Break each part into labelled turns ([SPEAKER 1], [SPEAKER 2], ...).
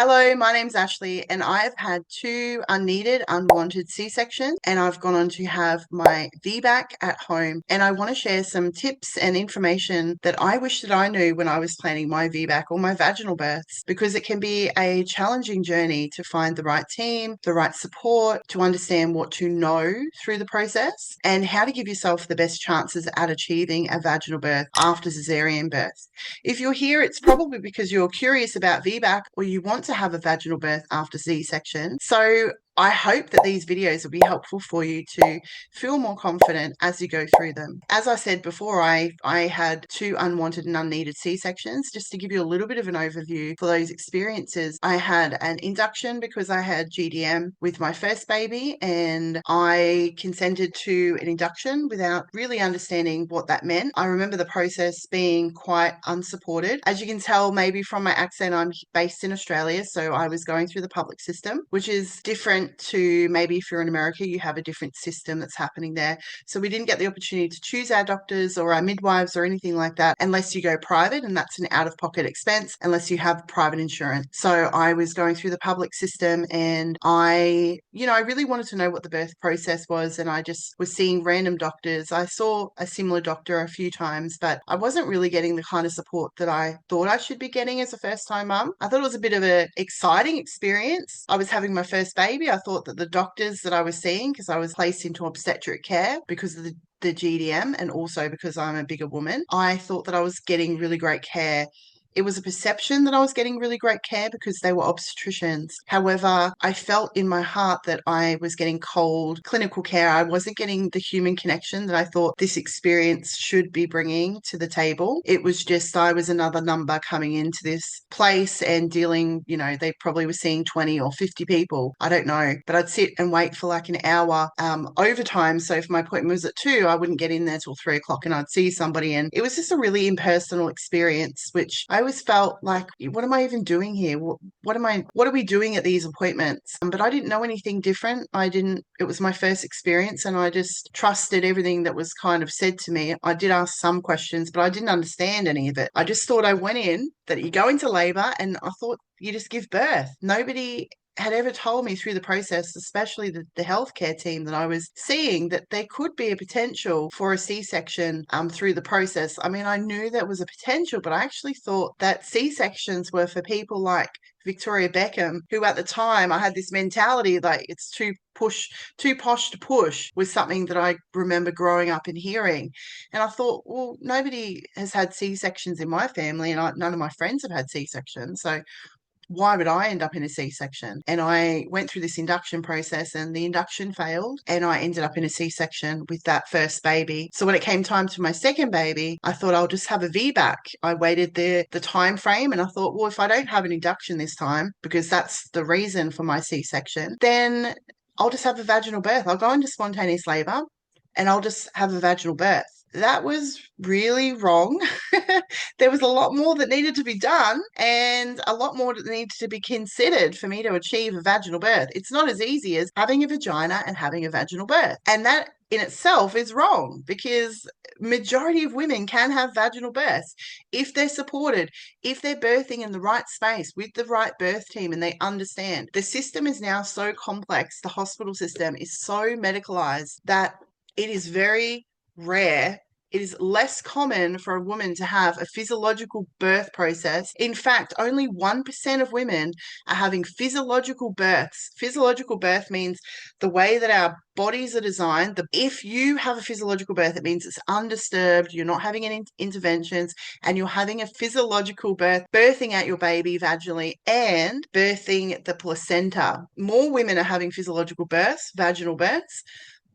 [SPEAKER 1] Hello, my name's Ashley, and I've had two unneeded, unwanted C-sections, and I've gone on to have my VBAC at home. And I want to share some tips and information that I wish that I knew when I was planning my VBAC or my vaginal births, because it can be a challenging journey to find the right team, the right support, to understand what to know through the process, and how to give yourself the best chances at achieving a vaginal birth after cesarean birth. If you're here, it's probably because you're curious about VBAC or you want to have a vaginal birth after C-section. So I hope that these videos will be helpful for you to feel more confident as you go through them. As I said before, I had two unwanted and unneeded C-sections. Just to give you a little bit of an overview for those experiences, I had an induction because I had GDM with my first baby, and I consented to an induction without really understanding what that meant. I remember the process being quite unsupported. As you can tell, maybe from my accent, I'm based in Australia, so I was going through the public system, which is different to maybe if you're in America, you have a different system that's happening there. So we didn't get the opportunity to choose our doctors or our midwives or anything like that unless you go private, and that's an out-of-pocket expense unless you have private insurance. So I was going through the public system, and I really wanted to know what the birth process was, and I just was seeing random doctors. I saw a similar doctor a few times, but I wasn't really getting the kind of support that I thought I should be getting as a first-time mum. I thought it was a bit of an exciting experience. I was having my first baby. I thought that the doctors that I was seeing, because I was placed into obstetric care because of the GDM and also because I'm a bigger woman, I thought that I was getting really great care. It was a perception that I was getting really great care because they were obstetricians. However, I felt in my heart that I was getting cold clinical care. I wasn't getting the human connection that I thought this experience should be bringing to the table. It was just I was another number coming into this place and dealing, they probably were seeing 20 or 50 people. I don't know. But I'd sit and wait for like an hour overtime. So if my appointment was at 2, I wouldn't get in there till 3 o'clock and I'd see somebody. And it was just a really impersonal experience, which I always felt like, what am I even doing here? What are we doing at these appointments? But I didn't know anything different. It was my first experience, and I just trusted everything that was kind of said to me. I did ask some questions, but I didn't understand any of it. I just thought I went in, that you go into labor, and I thought you just give birth. Nobody had ever told me through the process, especially the healthcare team that I was seeing, that there could be a potential for a C-section through the process. I mean, I knew there was a potential, but I actually thought that C-sections were for people like Victoria Beckham, who at the time I had this mentality like it's too posh to push, was something that I remember growing up and hearing. And I thought, well, nobody has had C-sections in my family, and none of my friends have had C-sections. So why would I end up in a C-section? And I went through this induction process, and the induction failed, and I ended up in a C-section with that first baby. So when it came time to my second baby, I thought I'll just have a VBAC. I waited the time frame, and I thought, well, if I don't have an induction this time, because that's the reason for my C-section, then I'll just have a vaginal birth. I'll go into spontaneous labor and I'll just have a vaginal birth. That was really wrong. There was a lot more that needed to be done and a lot more that needed to be considered for me to achieve a vaginal birth. It's not as easy as having a vagina and having a vaginal birth. And that in itself is wrong, because majority of women can have vaginal births if they're supported, if they're birthing in the right space with the right birth team and they understand. The system is now so complex, the hospital system is so medicalized that it is very rare. It is less common for a woman to have a physiological birth process. In fact, only 1% of women are having physiological births. Physiological birth means the way that our bodies are designed. If you have a physiological birth, it means it's undisturbed, you're not having any interventions, and you're having a physiological birth, birthing out your baby vaginally and birthing the placenta. More women are having physiological births, vaginal births,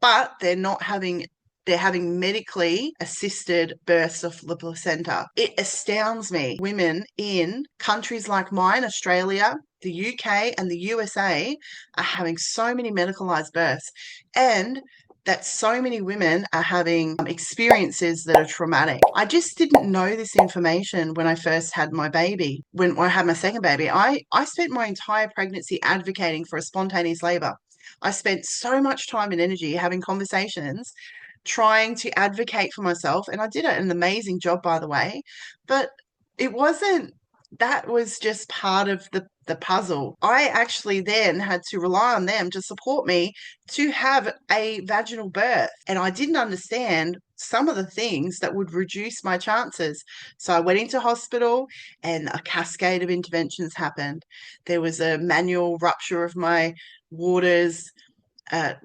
[SPEAKER 1] but they're having medically assisted births of the placenta. It astounds me. Women in countries like mine, Australia, the UK, and the USA, are having so many medicalized births, and that so many women are having experiences that are traumatic. I just didn't know this information when I first had my baby. When I had my second baby, I spent my entire pregnancy advocating for a spontaneous labor. I spent so much time and energy having conversations, trying to advocate for myself, and I did an amazing job, by the way, but it wasn't that was just part of the puzzle. I actually then had to rely on them to support me to have a vaginal birth. And I didn't understand some of the things that would reduce my chances. So I went into hospital and a cascade of interventions happened. There was a manual rupture of my waters.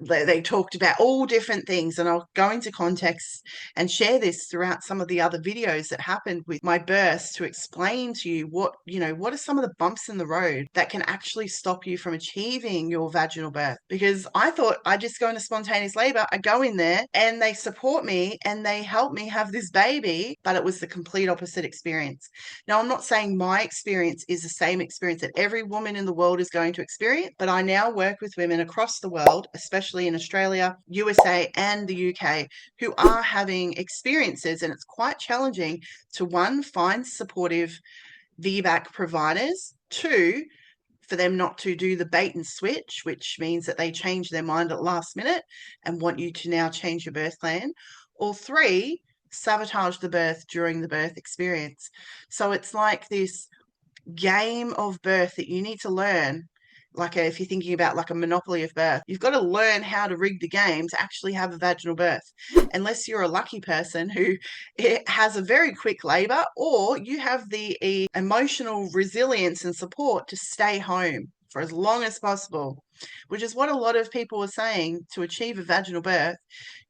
[SPEAKER 1] They talked about all different things, and I'll go into context and share this throughout some of the other videos that happened with my births to explain to you what are some of the bumps in the road that can actually stop you from achieving your vaginal birth. Because I thought I just go into spontaneous labor, I go in there and they support me and they help me have this baby, but it was the complete opposite experience. Now, I'm not saying my experience is the same experience that every woman in the world is going to experience, but I now work with women across the world, especially in Australia, USA, and the UK, who are having experiences, and it's quite challenging to, one, find supportive VBAC providers, two, for them not to do the bait and switch, which means that they change their mind at the last minute and want you to now change your birth plan, or three, sabotage the birth during the birth experience. So it's like this game of birth that you need to learn. If you're thinking about like a monopoly of birth, you've got to learn how to rig the game to actually have a vaginal birth. Unless you're a lucky person who has a very quick labor, or you have the emotional resilience and support to stay home for as long as possible, which is what a lot of people are saying. To achieve a vaginal birth,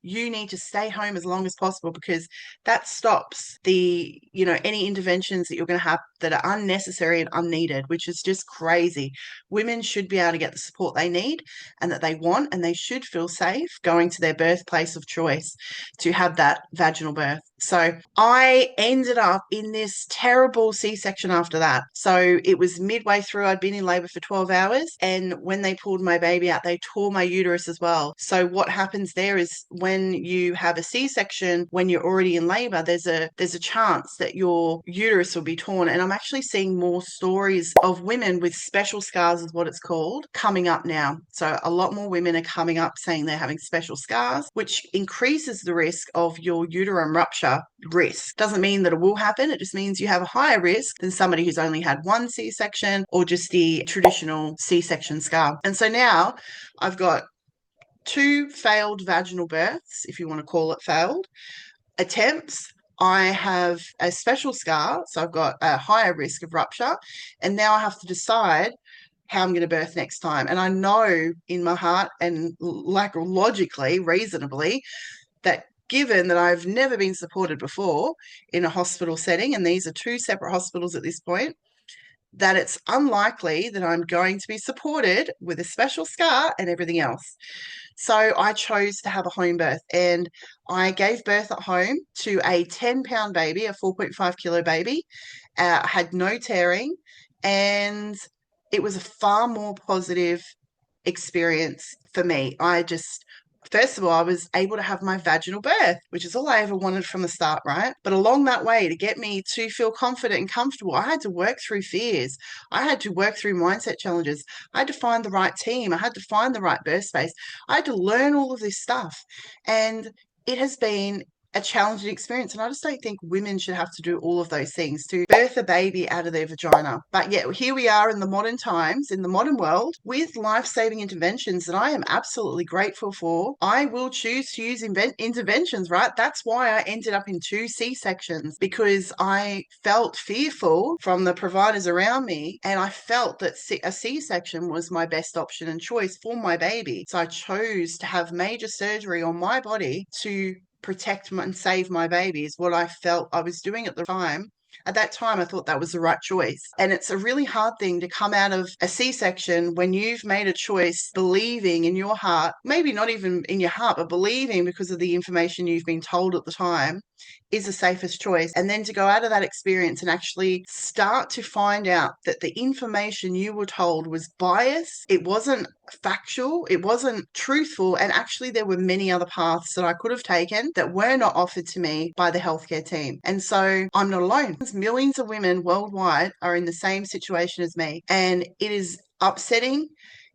[SPEAKER 1] you need to stay home as long as possible, because that stops any interventions that you're going to have that are unnecessary and unneeded, which is just crazy. Women should be able to get the support they need and that they want, and they should feel safe going to their birthplace of choice to have that vaginal birth. So I ended up in this terrible C-section after that. So it was midway through, I'd been in labor for 12 hours, and when they pulled my baby out, they tore my uterus as well. So what happens there is, when you have a C-section, when you're already in labor, there's a chance that your uterus will be torn. And I'm actually seeing more stories of women with special scars, is what it's called, coming up now. So a lot more women are coming up saying they're having special scars, which increases the risk of your uterine rupture risk. Doesn't mean that it will happen. It just means you have a higher risk than somebody who's only had one C-section or just the traditional C-section scar. And so now I've got 2 failed vaginal births, if you want to call it failed, attempts. I have a special scar, so I've got a higher risk of rupture, and now I have to decide how I'm going to birth next time. And I know in my heart and logically, reasonably, that given that I've never been supported before in a hospital setting, and these are 2 separate hospitals at this point, that it's unlikely that I'm going to be supported with a special scar and everything else. So I chose to have a home birth, and I gave birth at home to a 10-pound baby, a 4.5 kilo baby, had no tearing, and it was a far more positive experience for me. First of all, I was able to have my vaginal birth, which is all I ever wanted from the start, right? But along that way, to get me to feel confident and comfortable, I had to work through fears. I had to work through mindset challenges. I had to find the right team. I had to find the right birth space. I had to learn all of this stuff. And it has been a challenging experience. And I just don't think women should have to do all of those things to birth a baby out of their vagina. But yet here we are in the modern times, in the modern world, with life-saving interventions that I am absolutely grateful for. I will choose to use interventions, right? That's why I ended up in 2 C-sections, because I felt fearful from the providers around me, and I felt that a C-section was my best option and choice for my baby. So I chose to have major surgery on my body to protect and save my baby, is what I felt I was doing at the time. At that time, I thought that was the right choice. And it's a really hard thing to come out of a C-section when you've made a choice, believing in your heart, maybe not even in your heart, but believing because of the information you've been told at the time is the safest choice. And then to go out of that experience and actually start to find out that the information you were told was biased, it wasn't factual, it wasn't truthful, and actually there were many other paths that I could have taken that were not offered to me by the healthcare team. And so I'm not alone. Millions of women worldwide are in the same situation as me, and it is upsetting.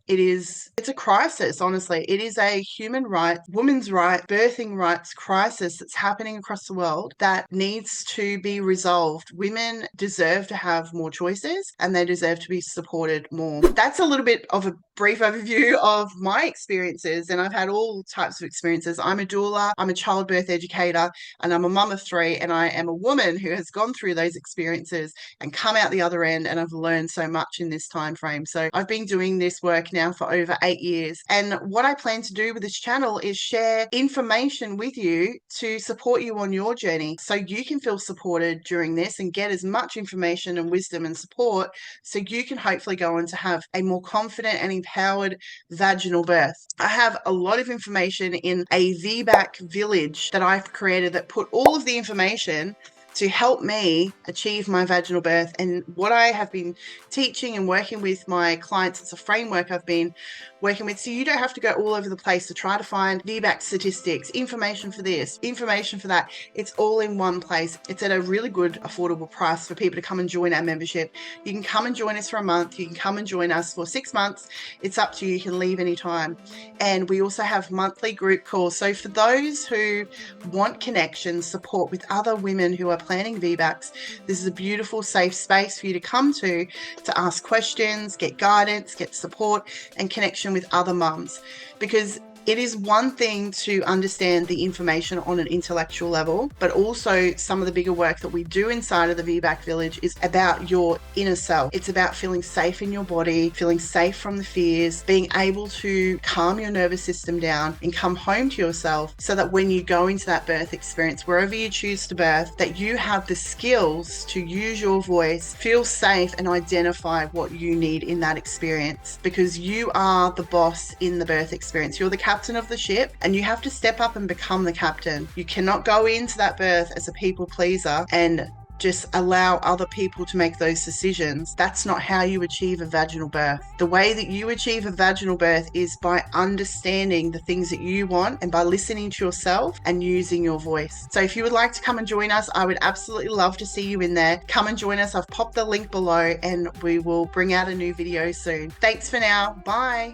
[SPEAKER 1] it's a crisis, honestly. It is a human right, women's right, birthing rights crisis that's happening across the world that needs to be resolved. Women deserve to have more choices and they deserve to be supported more. That's a little bit of a brief overview of my experiences, and I've had all types of experiences. I'm a doula, I'm a childbirth educator, and I'm a mum of 3, and I am a woman who has gone through those experiences and come out the other end, and I've learned so much in this time frame. So I've been doing this work now for over 8 years, and what I plan to do with this channel is share information with you to support you on your journey so you can feel supported during this and get as much information and wisdom and support so you can hopefully go on to have a more confident and empowered vaginal birth. I have a lot of information in a VBAC village that I've created that put all of the information to help me achieve my vaginal birth. And what I have been teaching and working with my clients, it's a framework I've been working with. So you don't have to go all over the place to try to find VBAC statistics, information for this, information for that. It's all in one place. It's at a really good, affordable price for people to come and join our membership. You can come and join us for a month. You can come and join us for 6 months. It's up to you. You can leave anytime. And we also have monthly group calls. So for those who want connection, support with other women who are planning VBACs, this is a beautiful, safe space for you to come to ask questions, get guidance, get support, and connection with other mums. Because it is one thing to understand the information on an intellectual level, but also some of the bigger work that we do inside of the VBAC village is about your inner self. It's about feeling safe in your body, feeling safe from the fears, being able to calm your nervous system down and come home to yourself so that when you go into that birth experience, wherever you choose to birth, that you have the skills to use your voice, feel safe, and identify what you need in that experience, because you are the boss in the birth experience. You're the captain of the ship, and you have to step up and become the captain. You cannot go into that birth as a people pleaser and just allow other people to make those decisions. That's not how you achieve a vaginal birth. The way that you achieve a vaginal birth is by understanding the things that you want and by listening to yourself and using your voice. So if you would like to come and join us, I would absolutely love to see you in there. Come and join us. I've popped the link below and we will bring out a new video soon. Thanks for now. Bye.